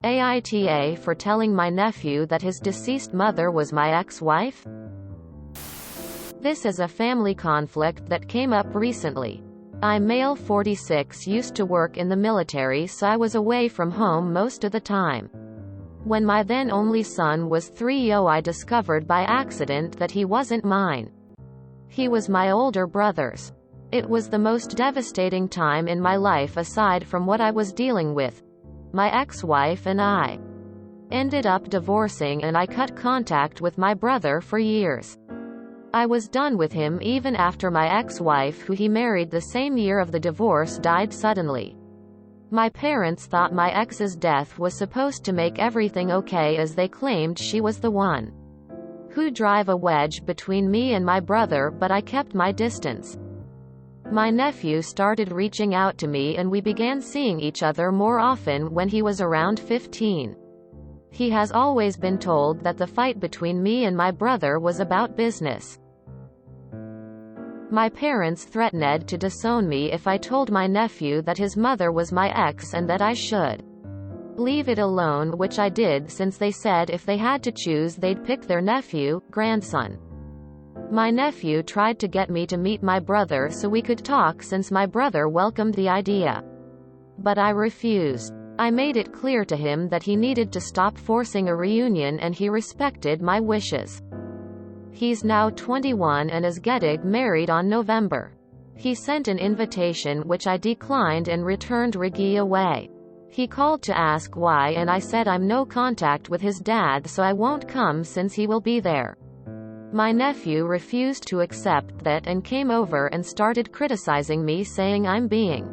AITA for telling my nephew that his deceased mother was my ex-wife? This is a family conflict that came up recently. I'm male 46, used to work in the military, so I was away from home most of the time. When my then only son was 3, I discovered by accident that he wasn't mine. He was my older brother's. It was the most devastating time in my life aside from what I was dealing with. My ex-wife and I ended up divorcing, and I cut contact with my brother for years. I was done with him even after my ex-wife, who he married the same year of the divorce, died suddenly. My parents thought my ex's death was supposed to make everything okay, as they claimed she was the one who drove a wedge between me and my brother, but I kept my distance. My nephew started reaching out to me, and we began seeing each other more often when he was around 15. He has always been told that the fight between me and my brother was about business. My parents threatened to disown me if I told my nephew that his mother was my ex and that I should leave it alone, which I did, since they said if they had to choose they'd pick their nephew, grandson. My nephew tried to get me to meet my brother so we could talk, since my brother welcomed the idea. But I refused. I made it clear to him that he needed to stop forcing a reunion, and he respected my wishes. He's now 21 and is getting married on November. He sent an invitation which I declined and returned Riggy away. He called to ask why, and I said I'm no contact with his dad, so I won't come since he will be there. My nephew refused to accept that and came over and started criticizing me, saying I'm being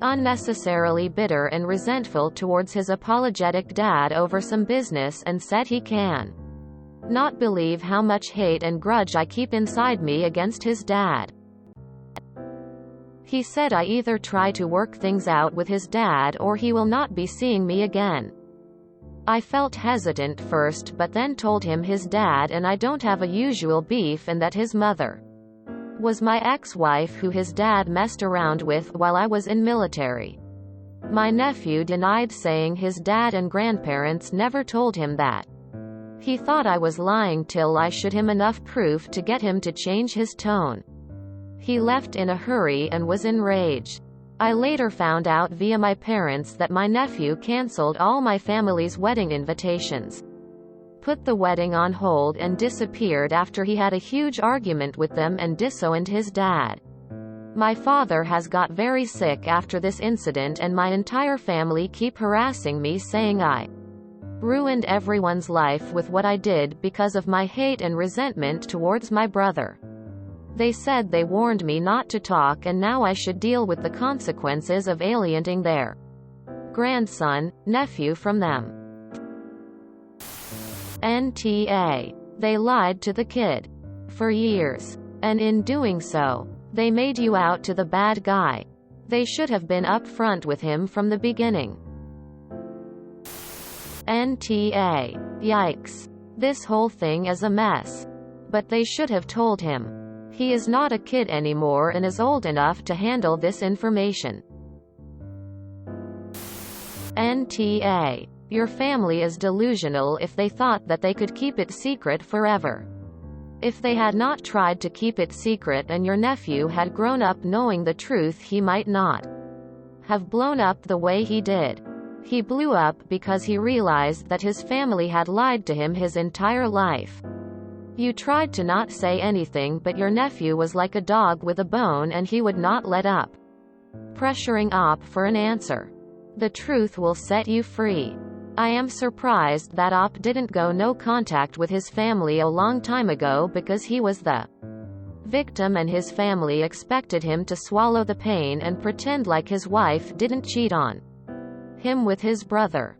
unnecessarily bitter and resentful towards his apologetic dad over some business, and said he can not believe how much hate and grudge I keep inside me against his dad. He said I either try to work things out with his dad or he will not be seeing me again. I felt hesitant first, but then told him his dad and I don't have a usual beef, and that his mother was my ex-wife who his dad messed around with while I was in military. My nephew denied, saying his dad and grandparents never told him that. He thought I was lying till I showed him enough proof to get him to change his tone. He left in a hurry and was enraged. I later found out via my parents that my nephew cancelled all my family's wedding invitations, put the wedding on hold, and disappeared after he had a huge argument with them and disowned his dad. My father has got very sick after this incident, and my entire family keep harassing me, saying I ruined everyone's life with what I did because of my hate and resentment towards my brother. They said they warned me not to talk, and now I should deal with the consequences of alienating their grandson, nephew from them. NTA. They lied to the kid for years. And in doing so, they made you out to the bad guy. They should have been upfront with him from the beginning. NTA. Yikes. This whole thing is a mess. But they should have told him. He is not a kid anymore and is old enough to handle this information. NTA. Your family is delusional if they thought that they could keep it secret forever. If they had not tried to keep it secret and your nephew had grown up knowing the truth, he might not have blown up the way he did. He blew up because he realized that his family had lied to him his entire life. You tried to not say anything, but your nephew was like a dog with a bone and he would not let up, pressuring Op for an answer. The truth will set you free. I am surprised that Op didn't go no contact with his family a long time ago, because he was the victim and his family expected him to swallow the pain and pretend like his wife didn't cheat on him with his brother.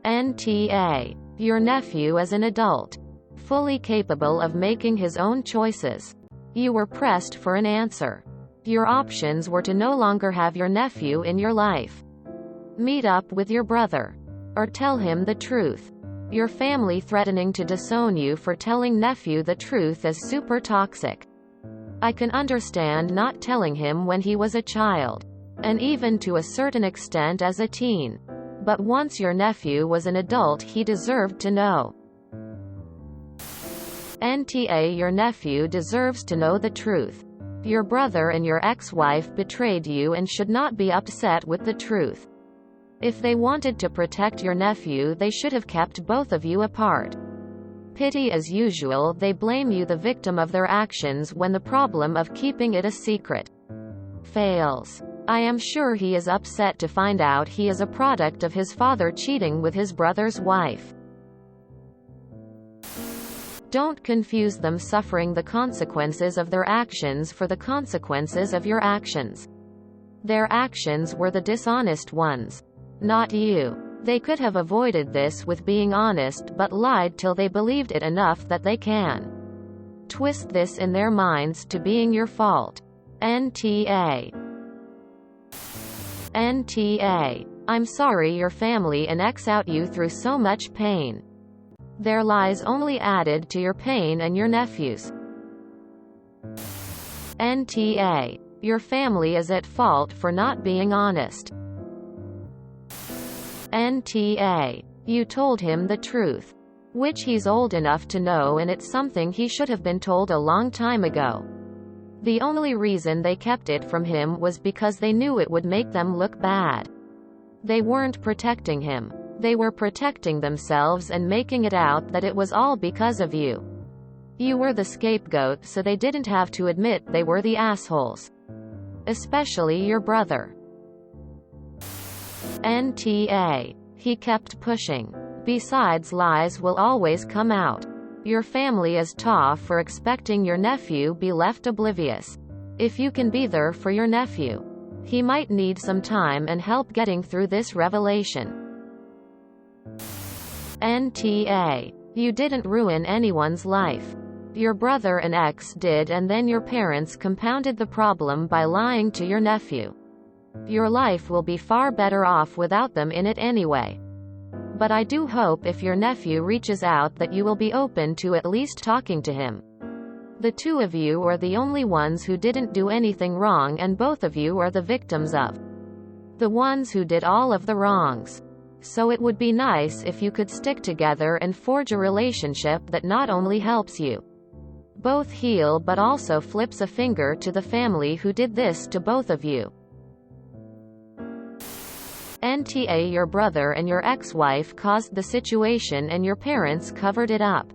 NTA. Your nephew is an adult, fully capable of making his own choices. You were pressed for an answer. Your options were to no longer have your nephew in your life, meet up with your brother, or tell him the truth. Your family threatening to disown you for telling nephew the truth is super toxic. I can understand not telling him when he was a child, and even to a certain extent as a teen. But once your nephew was an adult, he deserved to know. NTA Your nephew deserves to know the truth. Your brother and your ex-wife betrayed you and should not be upset with the truth. If they wanted to protect your nephew, they should have kept both of you apart. Pity as usual, they blame you, the victim of their actions, when the problem of keeping it a secret fails. I am sure he is upset to find out he is a product of his father cheating with his brother's wife. Don't confuse them suffering the consequences of their actions for the consequences of your actions. Their actions were the dishonest ones, not you. They could have avoided this with being honest, but lied till they believed it enough that they can twist this in their minds to being your fault. NTA. NTA. I'm sorry your family and ex out you through so much pain. Their lies only added to your pain and your nephew's. NTA. Your family is at fault for not being honest. NTA. You told him the truth, which he's old enough to know, and it's something he should have been told a long time ago. The only reason they kept it from him was because they knew it would make them look bad. They weren't protecting him. They were protecting themselves and making it out that it was all because of you. You were the scapegoat, so they didn't have to admit they were the assholes. Especially your brother. NTA. He kept pushing. Besides, lies will always come out. Your family is tough for expecting your nephew be left oblivious. If you can be there for your nephew, he might need some time and help getting through this revelation. NTA. You didn't ruin anyone's life. Your brother and ex did, and then your parents compounded the problem by lying to your nephew. Your life will be far better off without them in it anyway. But I do hope if your nephew reaches out that you will be open to at least talking to him. The two of you are the only ones who didn't do anything wrong, and both of you are the victims of the ones who did all of the wrongs. So it would be nice if you could stick together and forge a relationship that not only helps you both heal but also flips a finger to the family who did this to both of you. NTA. Your brother and your ex-wife caused the situation and your parents covered it up.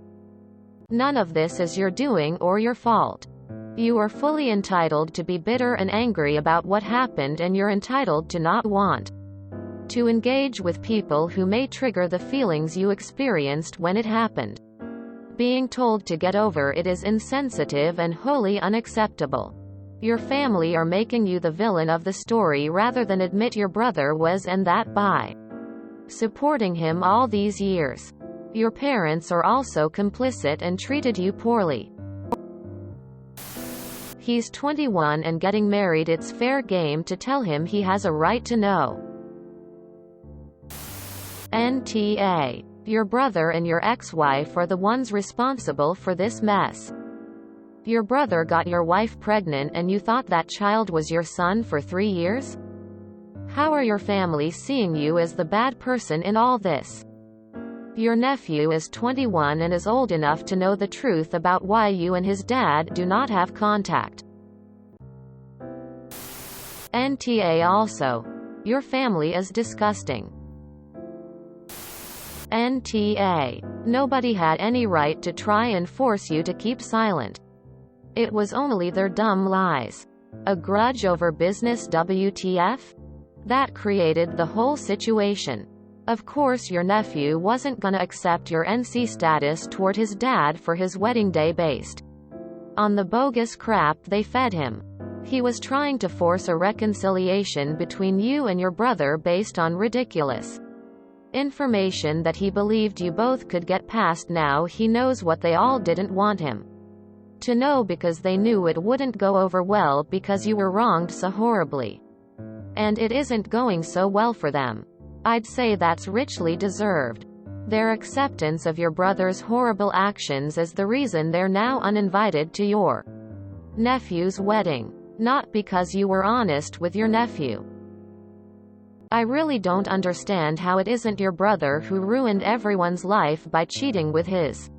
None of this is your doing or your fault. You are fully entitled to be bitter and angry about what happened, and you're entitled to not want to engage with people who may trigger the feelings you experienced when it happened. Being told to get over it is insensitive and wholly unacceptable. Your family are making you the villain of the story rather than admit your brother was, and that by supporting him all these years, your parents are also complicit and treated you poorly. He's 21 and getting married. It's fair game to tell him he has a right to know. NTA. Your brother and your ex-wife are the ones responsible for this mess. Your brother got your wife pregnant and you thought that child was your son for 3 years? How are your family seeing you as the bad person in all this? Your nephew is 21 and is old enough to know the truth about why you and his dad do not have contact. NTA. Also, your family is disgusting. NTA. Nobody had any right to try and force you to keep silent. It was only their dumb lies. A grudge over business, WTF? That created the whole situation. Of course your nephew wasn't gonna accept your NC status toward his dad for his wedding day based on the bogus crap they fed him. He was trying to force a reconciliation between you and your brother based on ridiculous information that he believed you both could get past. Now he knows what they all didn't want him to know, because they knew it wouldn't go over well because you were wronged so horribly. And it isn't going so well for them. I'd say that's richly deserved. Their acceptance of your brother's horrible actions is the reason they're now uninvited to your nephew's wedding. Not because you were honest with your nephew. I really don't understand how it isn't your brother who ruined everyone's life by cheating with his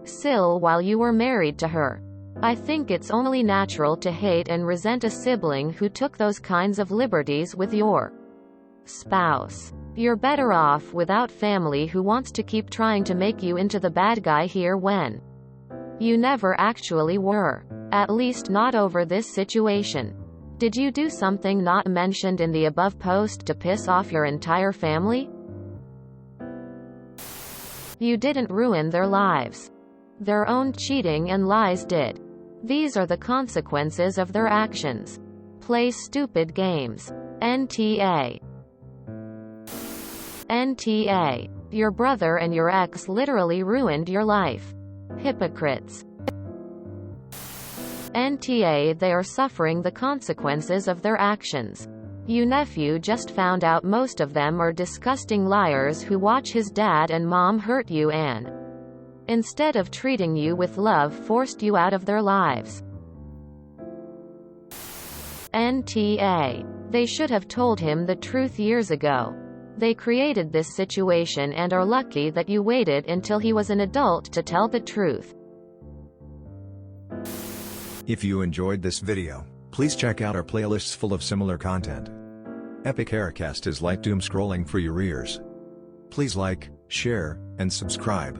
Sil while you were married to her. I think it's only natural to hate and resent a sibling who took those kinds of liberties with your spouse. You're better off without family who wants to keep trying to make you into the bad guy here when you never actually were. At least not over this situation. Did you do something not mentioned in the above post to piss off your entire family? You didn't ruin their lives. Their own cheating and lies did. These are the consequences of their actions. Play stupid games. NTA. NTA. Your brother and your ex literally ruined your life. Hypocrites. NTA. They are suffering the consequences of their actions. You nephew just found out most of them are disgusting liars who watch his dad and mom hurt you and, instead of treating you with love, forced you out of their lives. NTA. They should have told him the truth years ago. They created this situation and are lucky that you waited until he was an adult to tell the truth. If you enjoyed this video, please check out our playlists full of similar content. Epic Haircast is like doom scrolling for your ears. Please like, share, and subscribe.